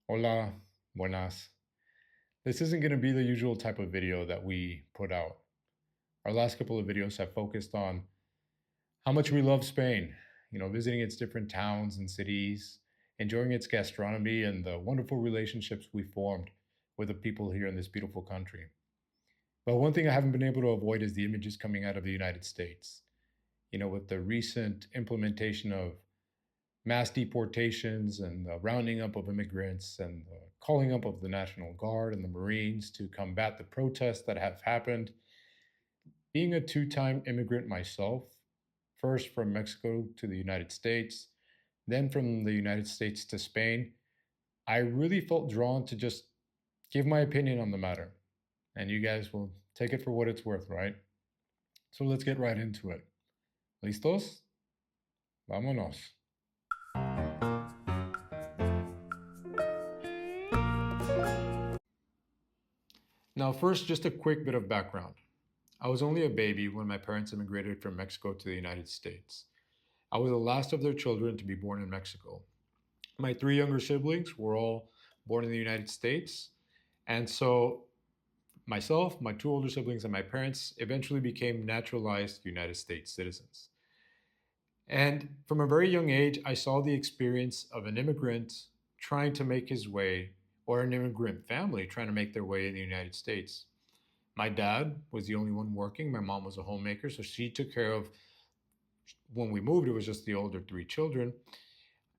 Hola, buenas. This isn't going to be the usual type of video that we put out. Our last couple of videos have focused on how much we love Spain, visiting its different towns and cities, enjoying its gastronomy, and the wonderful relationships we formed with the people here in this beautiful country. But one thing I haven't been able to avoid is the images coming out of the United States. With the recent implementation of mass deportations and the rounding up of immigrants and the calling up of the National Guard and the Marines to combat the protests that have happened. Being a two-time immigrant myself, first from Mexico to the United States, then from the United States to Spain, I really felt drawn to just give my opinion on the matter. And you guys will take it for what it's worth, right? So let's get right into it. ¿Listos? Vámonos. Now, first, just a quick bit of background. I was only a baby when my parents immigrated from Mexico to the United States. I was the last of their children to be born in Mexico. My three younger siblings were all born in the United States. And so myself, my two older siblings, and my parents eventually became naturalized United States citizens. And from a very young age, I saw the experience of an immigrant trying to make his way, or an immigrant family trying to make their way in the United States. My dad was the only one working. My mom was a homemaker, so she took care of, when we moved, it was just the older three children.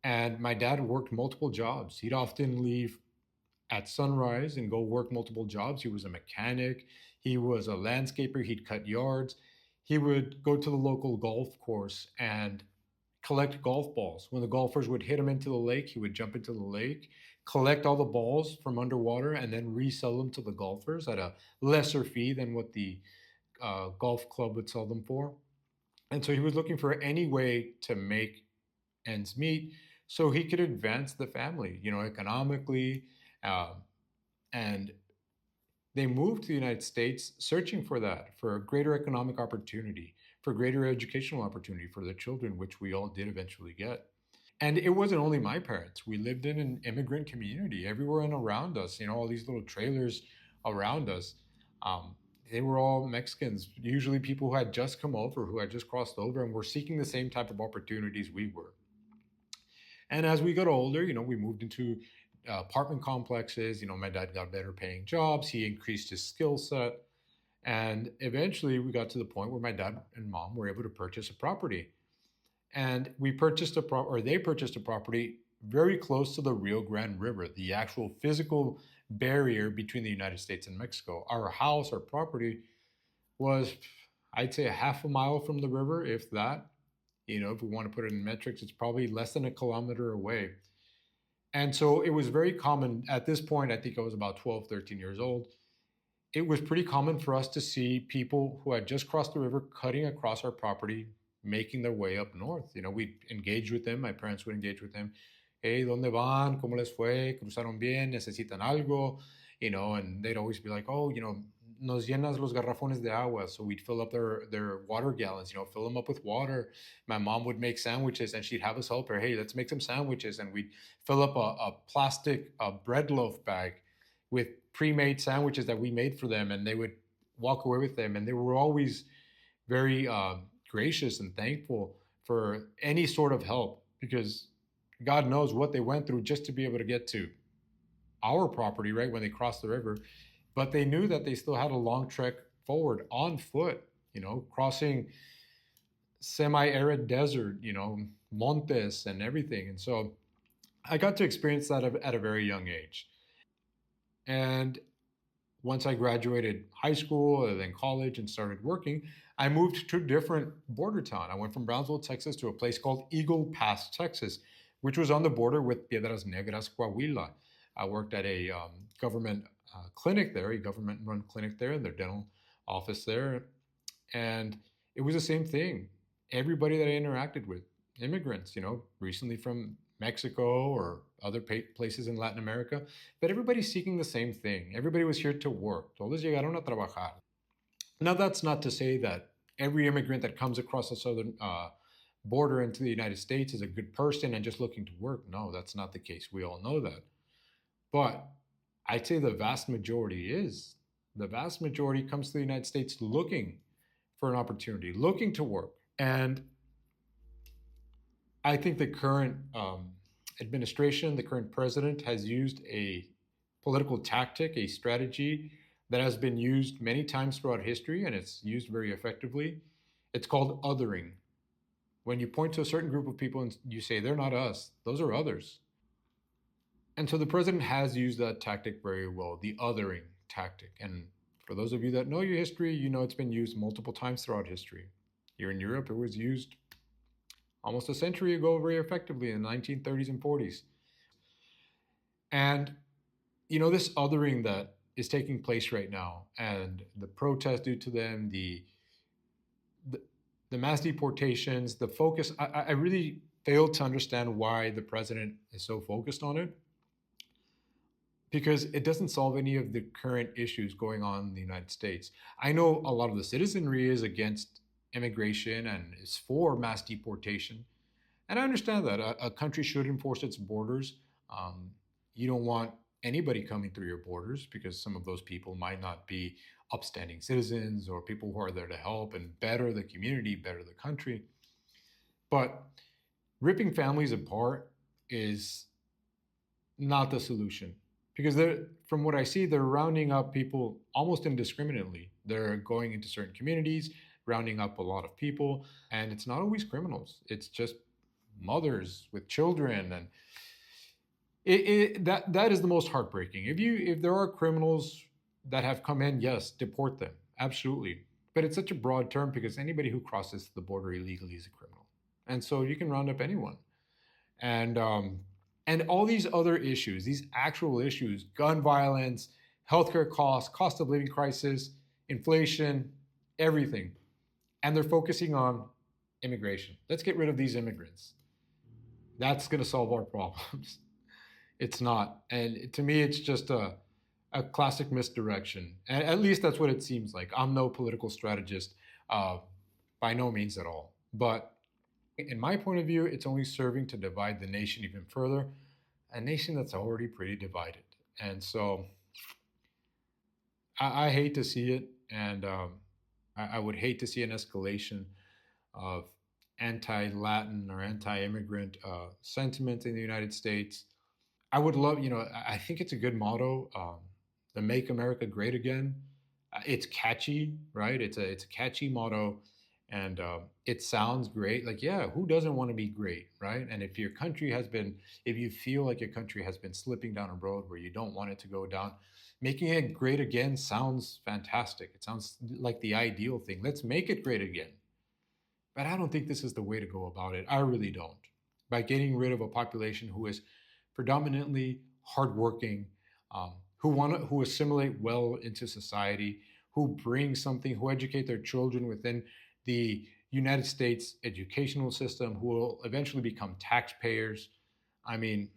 And my dad worked multiple jobs. He'd often leave at sunrise and go work multiple jobs. He was a mechanic, he was a landscaper, he'd cut yards. He would go to the local golf course and collect golf balls. When the golfers would hit him into the lake, he would jump into the lake, collect all the balls from underwater, and then resell them to the golfers at a lesser fee than what the golf club would sell them for. And so he was looking for any way to make ends meet so he could advance the family, economically. Uh, and they moved to the United States searching for that, for a greater economic opportunity, for greater educational opportunity for their children, which we all did eventually get. And it wasn't only my parents. We lived in an immigrant community everywhere and around us, all these little trailers around us. Um, they were all Mexicans, usually people who had just come over, who had just crossed over, and were seeking the same type of opportunities we were. And as we got older, we moved into apartment complexes. My dad got better paying jobs. He increased his skill set. And eventually we got to the point where my dad and mom were able to purchase a property. And they purchased a property very close to the Rio Grande River, the actual physical barrier between the United States and Mexico. Our house, our property was, I'd say, a half a mile from the river, if that. If we want to put it in metrics, it's probably less than a kilometer away. And so it was very common at this point. I think I was about 12, 13 years old. It was pretty common for us to see people who had just crossed the river cutting across our property, making their way up north. We'd engage with them. My parents would engage with them. Hey, ¿dónde van? ¿Cómo les fue? ¿Cruzaron bien? ¿Necesitan algo? And they'd always be like, oh, nos llenas los garrafones de agua. So we'd fill up their water gallons, fill them up with water. My mom would make sandwiches and she'd have us help her. Hey, let's make some sandwiches. And we'd fill up a plastic bread loaf bag with pre-made sandwiches that we made for them. And they would walk away with them. And they were always very gracious and thankful for any sort of help, because God knows what they went through just to be able to get to our property, right, when they crossed the river. But they knew that they still had a long trek forward on foot, crossing semi-arid desert, montes and everything. And so I got to experience that at a very young age. And once I graduated high school and then college and started working, I moved to a different border town. I went from Brownsville, Texas to a place called Eagle Pass, Texas, which was on the border with Piedras Negras, Coahuila. I worked at a government clinic there, a government run clinic there, in their dental office there. And it was the same thing. Everybody that I interacted with, immigrants, recently from Mexico or other places in Latin America, but everybody's seeking the same thing. Everybody was here to work. Todos llegaron a trabajar. Now, that's not to say that every immigrant that comes across the southern border into the United States is a good person and just looking to work. No, that's not the case. We all know that. But I'd say the vast majority is. The vast majority comes to the United States looking for an opportunity, looking to work. And I think the current administration, the current president, has used a political tactic, a strategy that has been used many times throughout history, and it's used very effectively. It's called othering. When you point to a certain group of people and you say, they're not us, those are others. And so the president has used that tactic very well, the othering tactic. And for those of you that know your history, you know it's been used multiple times throughout history. Here in Europe, it was used almost a century ago very effectively in the 1930s and 40s. And, this othering that is taking place right now and the protests due to them, the, the mass deportations, the focus, I really failed to understand why the president is so focused on it because it doesn't solve any of the current issues going on in the United States. I know a lot of the citizenry is against immigration and is for mass deportation. And I understand that a country should enforce its borders. Um, you don't want anybody coming through your borders because some of those people might not be upstanding citizens or people who are there to help and better the community, better the country. But ripping families apart is not the solution because from what I see, they're rounding up people almost indiscriminately. They're going into certain communities, rounding up a lot of people, and it's not always criminals. It's just mothers with children, and that is the most heartbreaking. If there are criminals that have come in, yes, deport them, absolutely. But it's such a broad term because anybody who crosses the border illegally is a criminal, and so you can round up anyone. And all these other issues, these actual issues, gun violence, healthcare costs, cost of living crisis, inflation, everything, and they're focusing on immigration. Let's get rid of these immigrants. That's going to solve our problems. It's not. And to me, it's just a classic misdirection. And at least that's what it seems like. I'm no political strategist, uh, by no means at all. But in my point of view, it's only serving to divide the nation even further, a nation that's already pretty divided. And so I hate to see it. And I would hate to see an escalation of anti Latin or anti immigrant sentiment in the United States. I would love, I think it's a good motto, the "Make America Great Again." It's catchy, right? It's a catchy motto, and it sounds great. Like, yeah, who doesn't want to be great, right? And if you feel like your country has been slipping down a road where you don't want it to go down, making it great again sounds fantastic. It sounds like the ideal thing. Let's make it great again. But I don't think this is the way to go about it. I really don't. By getting rid of a population who is predominantly hardworking, who assimilate well into society, who bring something, who educate their children within the United States educational system, who will eventually become taxpayers. I mean,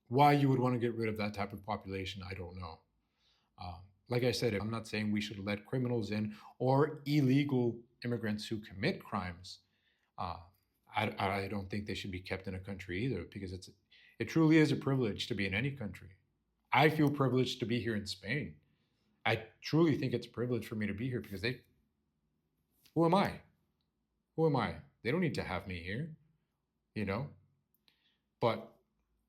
why you would want to get rid of that type of population, I don't know. Uh, like I said, I'm not saying we should let criminals in or illegal immigrants who commit crimes. Uh, I don't think they should be kept in a country either because it truly is a privilege to be in any country. I feel privileged to be here in Spain. I truly think it's a privilege for me to be here because who am I? Who am I? They don't need to have me here, you know? But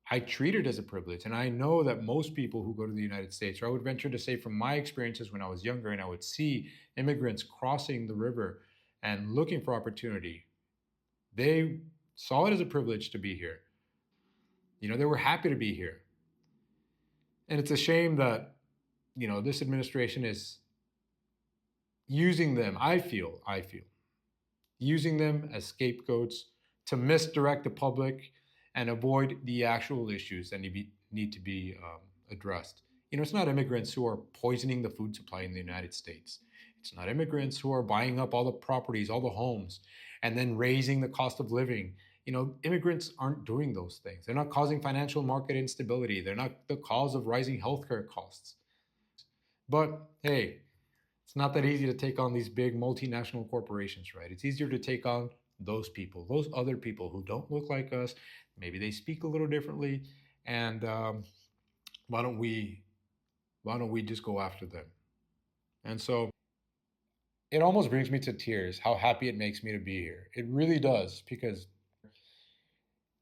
I treat it as a privilege. And I know that most people who go to the United States, or I would venture to say from my experiences when I was younger and I would see immigrants crossing the river and looking for opportunity, they saw it as a privilege to be here. They were happy to be here. And it's a shame that, this administration is using them, I feel, using them as scapegoats to misdirect the public and avoid the actual issues that need to be addressed. It's not immigrants who are poisoning the food supply in the United States. It's not immigrants who are buying up all the properties, all the homes, and then raising the cost of living. Immigrants aren't doing those things. They're not causing financial market instability. They're not the cause of rising healthcare costs. But hey, it's not that easy to take on these big multinational corporations, right? It's easier to take on those people, those other people who don't look like us. Maybe they speak a little differently. And Why don't we just go after them? And so it almost brings me to tears how happy it makes me to be here. It really does, because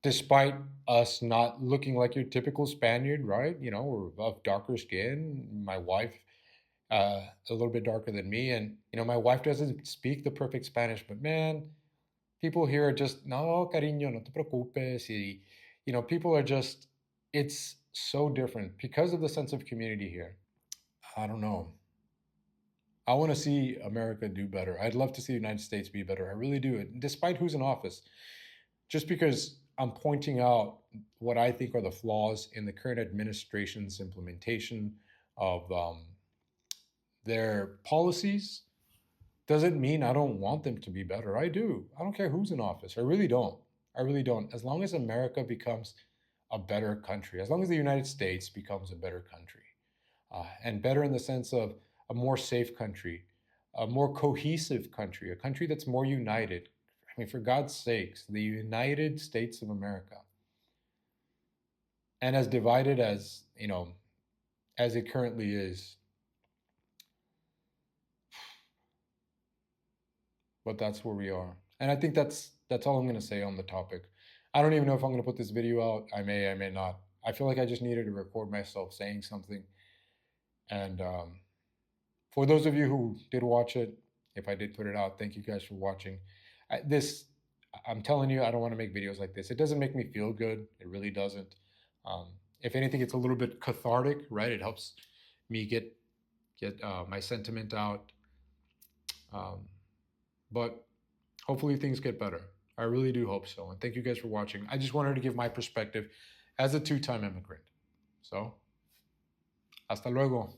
despite us not looking like your typical Spaniard, right? We're of darker skin. My wife, a little bit darker than me, and my wife doesn't speak the perfect Spanish, but man, people here are just no, cariño, no te preocupes. People are just. It's so different because of the sense of community here. I don't know. I want to see America do better. I'd love to see the United States be better. I really do. Despite who's in office, just because I'm pointing out what I think are the flaws in the current administration's implementation of their policies doesn't mean I don't want them to be better. I do. I don't care who's in office. I really don't. I really don't. As long as America becomes a better country, as long as the United States becomes a better country, and better in the sense of a more safe country, a more cohesive country, a country that's more united. I mean, for God's sakes, the United States of America, and as divided as as it currently is. But that's where we are, and I think that's all I'm going to say on the topic. I don't even know if I'm going to put this video out. I may not. I feel like I just needed to record myself saying something, and for those of you who did watch it, if I did put it out, thank you guys for watching. I'm telling you, I don't want to make videos like this. It doesn't make me feel good. It really doesn't. Um, if anything, it's a little bit cathartic, right? It helps me get my sentiment out. Um, but hopefully things get better. I really do hope so. And thank you guys for watching. I just wanted to give my perspective as a two-time immigrant. So, hasta luego.